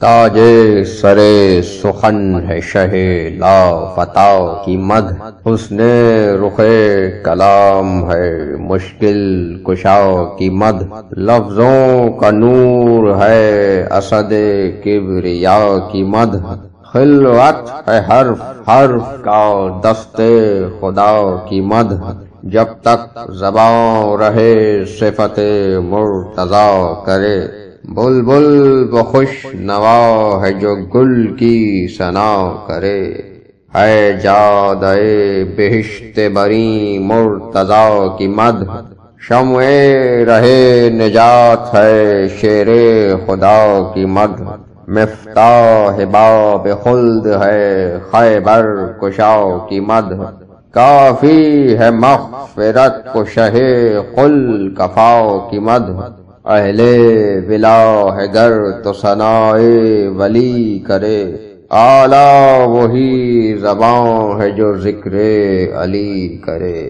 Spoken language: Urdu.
تاج سرے سخن ہے شہ لا فتح کی مدح، حسن رخ کلام ہے مشکل کشا کی مدح، لفظوں کا نور ہے اسد کبریا کی مدح، خلوت ہے حرف حرف کا دست خدا کی مدح، جب تک زباں رہے صفت مرتضی کرے، بلبل بخوش نوا ہے جو گل کی ثنا کرے، ہے جادۂ بہشت بری مرتضی کی مدح، شمع رہے نجات ہے شیر خدا کی مدح، مفتاح باب خلد ہے خیبر کشا کی مدح، کافی ہے مغفرت کو شہ قل کفا کی مدح، اہل ولا ہے گر تو ثنائے ولی کرے، اعلیٰ وہی زباں ہے جو ذکر علی کرے۔